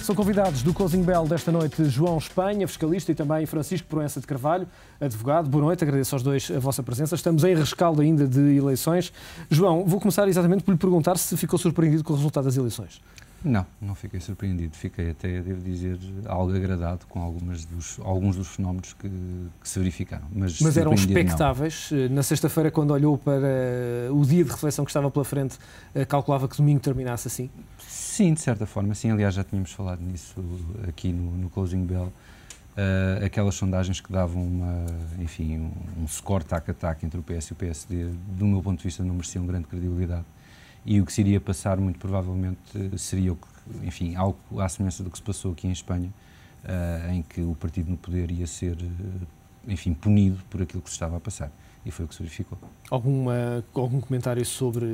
São convidados do Closing Bell desta noite João Espanha, fiscalista, e também Francisco Proença de Carvalho, advogado. Boa noite, agradeço aos dois a vossa presença. Estamos em rescaldo ainda de eleições. João, vou começar exatamente por lhe perguntar se ficou surpreendido com o resultado das eleições. Não fiquei surpreendido. Fiquei até, devo dizer, algo agradado com alguns dos fenómenos que se verificaram. Mas eram expectáveis? Não. Na sexta-feira, quando olhou para o dia de reflexão que estava pela frente, calculava que domingo terminasse assim? Sim, de certa forma, sim. Aliás, já tínhamos falado nisso aqui no Closing Bell. Aquelas sondagens que davam um score tac-a-tac entre o PS e o PSD, do meu ponto de vista, não mereciam grande credibilidade. E o que se iria passar, muito provavelmente, seria algo à semelhança do que se passou aqui em Espanha, em que o partido no poder ia ser, punido por aquilo que se estava a passar. E foi o que se verificou. Algum comentário sobre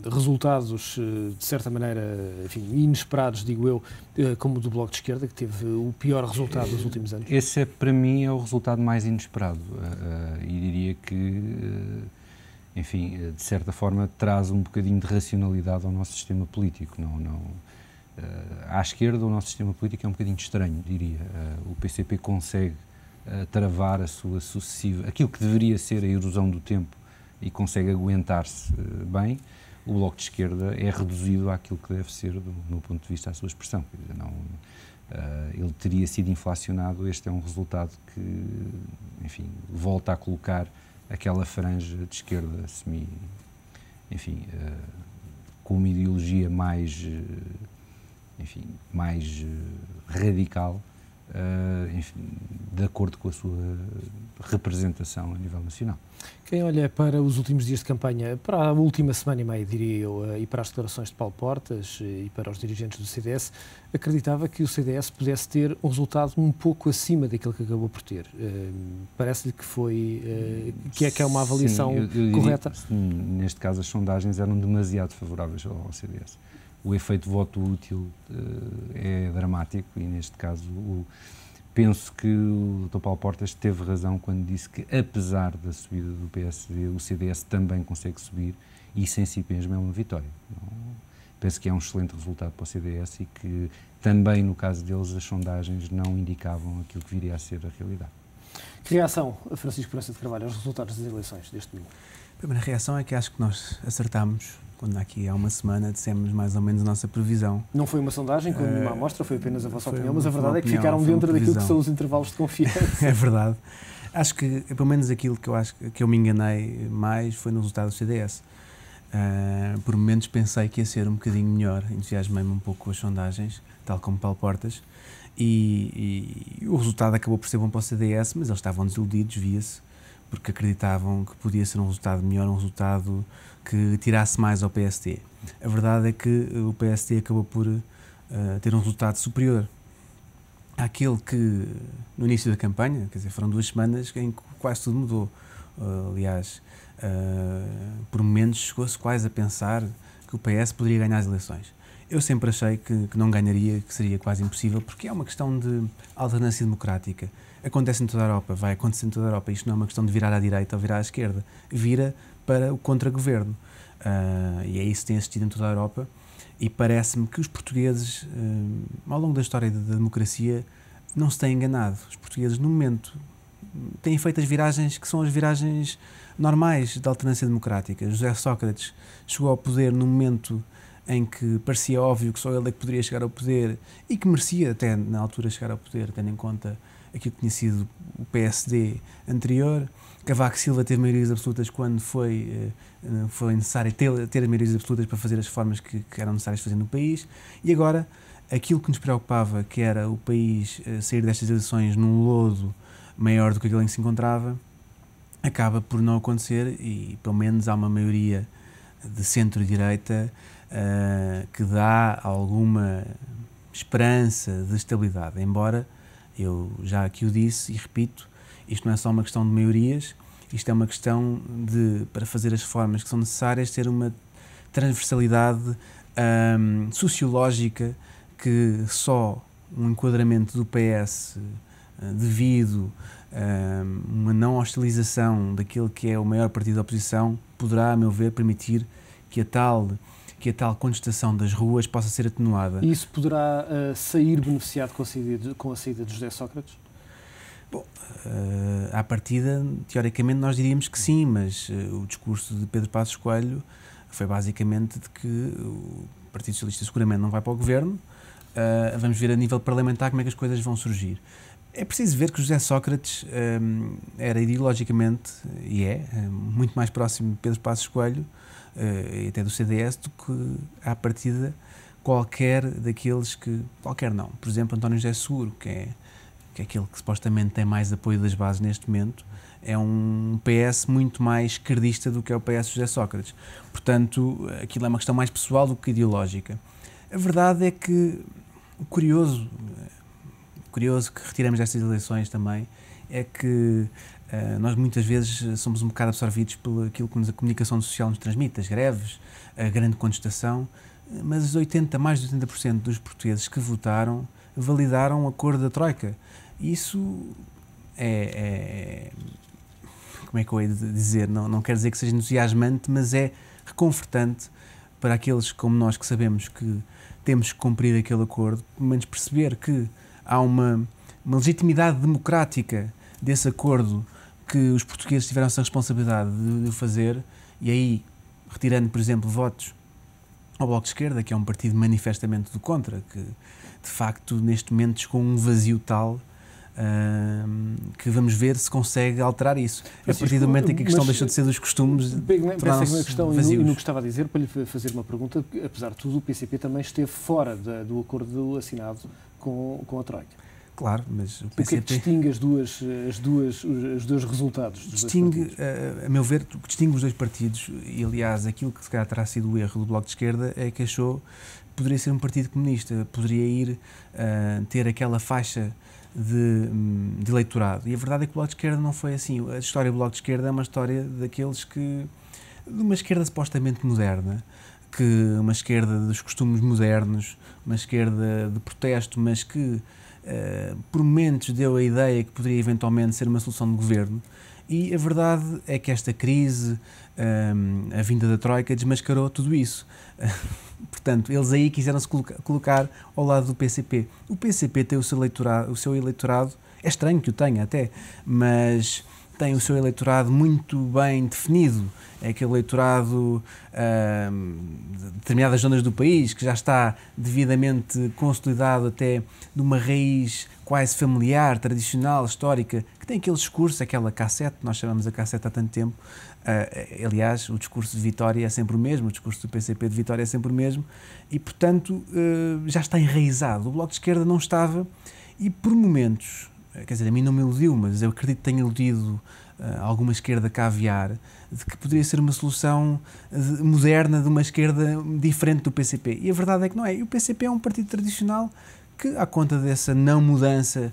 resultados, de certa maneira, inesperados, digo eu, como o do Bloco de Esquerda, que teve o pior resultado dos últimos anos? Esse, para mim, é o resultado mais inesperado. E diria que, de certa forma, traz um bocadinho de racionalidade ao nosso sistema político. À esquerda, o nosso sistema político é um bocadinho estranho, diria. O PCP consegue travar a sua sucessiva, aquilo que deveria ser a erosão do tempo, e consegue aguentar-se bem. O Bloco de Esquerda é reduzido àquilo que deve ser, do meu ponto de vista, a sua expressão. Quer dizer, ele teria sido inflacionado. Este é um resultado que, volta a colocar aquela franja de esquerda com uma ideologia mais radical, de acordo com a sua representação a nível nacional. Quem olha para os últimos dias de campanha, para a última semana e meia, diria eu, e para as declarações de Paulo Portas e para os dirigentes do CDS, acreditava que o CDS pudesse ter um resultado um pouco acima daquilo que acabou por ter. Parece-lhe que foi, que é uma avaliação correta? Neste caso, as sondagens eram demasiado favoráveis ao CDS. O efeito de voto útil é dramático e, neste caso, penso que o Dr. Paulo Portas teve razão quando disse que, apesar da subida do PSD, o CDS também consegue subir e, sem si mesmo, é uma vitória. Penso que é um excelente resultado para o CDS e que, também no caso deles, as sondagens não indicavam aquilo que viria a ser a realidade. Que reação, Francisco Proença de Carvalho, aos resultados das eleições deste domingo? A primeira reação é que acho que nós acertámos. Quando aqui há uma semana dissemos mais ou menos a nossa previsão. Não foi uma sondagem com nenhuma amostra, foi apenas a vossa opinião, mas a verdade é que ficaram dentro daquilo que são os intervalos de confiança. É verdade. Acho que, pelo menos aquilo que eu me enganei mais foi no resultado do CDS. Por momentos pensei que ia ser um bocadinho melhor, entusiasmei-me um pouco com as sondagens, tal como Paulo Portas, e o resultado acabou por ser bom para o CDS, mas eles estavam desiludidos, via-se, porque acreditavam que podia ser um resultado melhor, um resultado que tirasse mais ao PSD. A verdade é que o PSD acabou por ter um resultado superior àquele que, no início da campanha, quer dizer, foram 2 semanas em que quase tudo mudou. Aliás, por momentos chegou-se quase a pensar que o PS poderia ganhar as eleições. Eu sempre achei que não ganharia, que seria quase impossível, porque é uma questão de alternância democrática. Acontece em toda a Europa, vai acontecer em toda a Europa. Isto não é uma questão de virar à direita ou virar à esquerda. Vira para o contra-governo. E é isso que tem assistido em toda a Europa. E parece-me que os portugueses, ao longo da história da democracia, não se têm enganado. Os portugueses, no momento, têm feito as viragens que são as viragens normais da alternância democrática. José Sócrates chegou ao poder num momento em que parecia óbvio que só ele é que poderia chegar ao poder e que merecia até na altura chegar ao poder, tendo em conta aquilo que tinha sido o PSD anterior. Cavaco Silva teve maiorias absolutas quando foi necessário ter maiorias absolutas para fazer as reformas que eram necessárias fazer no país, e agora aquilo que nos preocupava, que era o país sair destas eleições num lodo maior do que aquele em que se encontrava, acaba por não acontecer, e pelo menos há uma maioria de centro-direita que dá alguma esperança de estabilidade, embora eu já aqui o disse e repito, isto não é só uma questão de maiorias, isto é uma questão de, para fazer as reformas que são necessárias, ter uma transversalidade sociológica que só um enquadramento do PS devido a uma não hostilização daquele que é o maior partido da oposição poderá, a meu ver, permitir que a tal que a tal contestação das ruas possa ser atenuada. E isso poderá sair beneficiado com a saída de José Sócrates? Bom, à partida, teoricamente, nós diríamos que sim, mas o discurso de Pedro Passos Coelho foi basicamente de que o Partido Socialista seguramente não vai para o governo. Vamos ver a nível parlamentar como é que as coisas vão surgir. É preciso ver que José Sócrates era ideologicamente, e muito mais próximo de Pedro Passos Coelho, e até do CDS, do que, à partida, qualquer daqueles que... Qualquer não. Por exemplo, António José Seguro, que é aquele que supostamente tem mais apoio das bases neste momento, é um PS muito mais esquerdista do que é o PS José Sócrates. Portanto, aquilo é uma questão mais pessoal do que ideológica. A verdade é que o curioso que retiramos destas eleições também é que nós muitas vezes somos um bocado absorvidos pelo aquilo que a comunicação social nos transmite, as greves, a grande contestação, mas mais de 80% dos portugueses que votaram validaram o acordo da Troika. Isso como é que eu hei de dizer? Não quero dizer que seja entusiasmante, mas é reconfortante para aqueles como nós que sabemos que temos que cumprir aquele acordo, pelo menos perceber que há uma legitimidade democrática desse acordo, que os portugueses tiveram essa responsabilidade de o fazer, e aí, retirando, por exemplo, votos ao Bloco de Esquerda, que é um partido manifestamente do contra, que de facto neste momento com um vazio tal que vamos ver se consegue alterar isso. A partir do momento em que a questão deixou de ser dos costumes, tornou-se vazios. E no que estava a dizer, para lhe fazer uma pergunta, apesar de tudo, o PCP também esteve fora do acordo assinado com a Troika. Claro, mas o PCP... O que é que distingue os dois resultados? Distingue, a meu ver, o que distingue os dois partidos, e aliás aquilo que se calhar terá sido o erro do Bloco de Esquerda, é que achou que poderia ser um partido comunista, poderia ir ter aquela faixa de eleitorado. E a verdade é que o Bloco de Esquerda não foi assim. A história do Bloco de Esquerda é uma história daqueles que... de uma esquerda supostamente moderna, uma esquerda dos costumes modernos, uma esquerda de protesto, mas que por momentos deu a ideia que poderia eventualmente ser uma solução de governo. E a verdade é que esta crise, a vinda da Troika, desmascarou tudo isso. Portanto, eles aí quiseram-se colocar ao lado do PCP. O PCP tem o seu eleitorado, é estranho que o tenha até, mas tem o seu eleitorado muito bem definido. É aquele eleitorado de determinadas zonas do país, que já está devidamente consolidado até de uma raiz quase familiar, tradicional, histórica, que tem aquele discurso, aquela cassete, nós chamamos a cassete há tanto tempo. Aliás, o discurso de Vitória é sempre o mesmo, o discurso do PCP de Vitória é sempre o mesmo, e portanto já está enraizado. O Bloco de Esquerda não estava, e por momentos, quer dizer, a mim não me iludiu, mas eu acredito que tenha iludido alguma esquerda caviar, de que poderia ser uma solução moderna de uma esquerda diferente do PCP. E a verdade é que não é. E o PCP é um partido tradicional que, à conta dessa não mudança,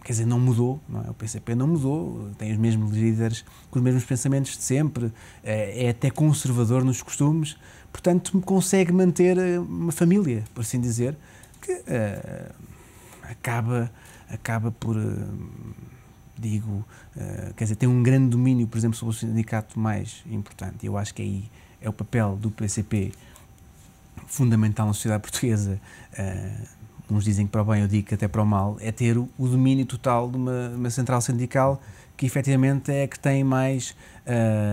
quer dizer, não mudou, não é? O PCP não mudou, tem os mesmos líderes, com os mesmos pensamentos de sempre, é até conservador nos costumes, portanto consegue manter uma família, por assim dizer, que acaba por... quer dizer, tem um grande domínio, por exemplo, sobre o sindicato mais importante. Eu acho que aí é o papel do PCP fundamental na sociedade portuguesa. Uns dizem que para o bem, eu digo que até para o mal, é ter o domínio total de uma central sindical que efetivamente é a que tem mais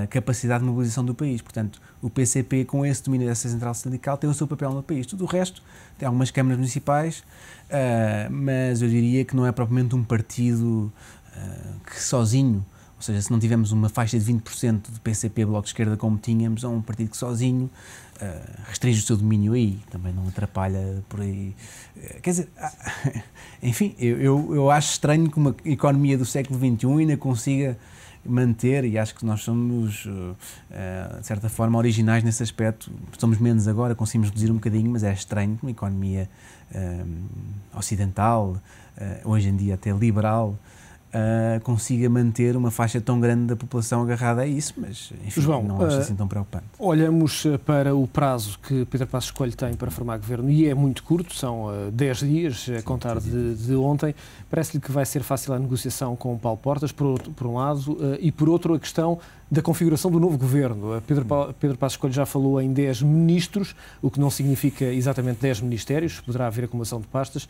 capacidade de mobilização do país. Portanto, o PCP, com esse domínio dessa central sindical, tem o seu papel no país. Tudo o resto, tem algumas câmaras municipais, mas eu diria que não é propriamente um partido que sozinho, ou seja, se não tivermos uma faixa de 20% de PCP, Bloco de Esquerda, como tínhamos, é um partido que sozinho restringe o seu domínio aí, também não atrapalha por aí. Quer dizer, enfim, eu acho estranho que uma economia do século XXI ainda consiga manter, e acho que nós somos, de certa forma, originais nesse aspecto. Somos menos agora, conseguimos reduzir um bocadinho, mas é estranho que uma economia ocidental, hoje em dia até liberal, consiga manter uma faixa tão grande da população agarrada a isso, mas enfim, João, não acho assim tão preocupante. Olhamos para o prazo que Pedro Passos Coelho tem para formar governo e é muito curto, são 10 dias, a contar de ontem. Parece-lhe que vai ser fácil a negociação com Paulo Portas, por um lado, e por outro a questão da configuração do novo governo. Pedro Passos Coelho já falou em 10 ministros, o que não significa exatamente 10 ministérios, poderá haver acumulação de pastas.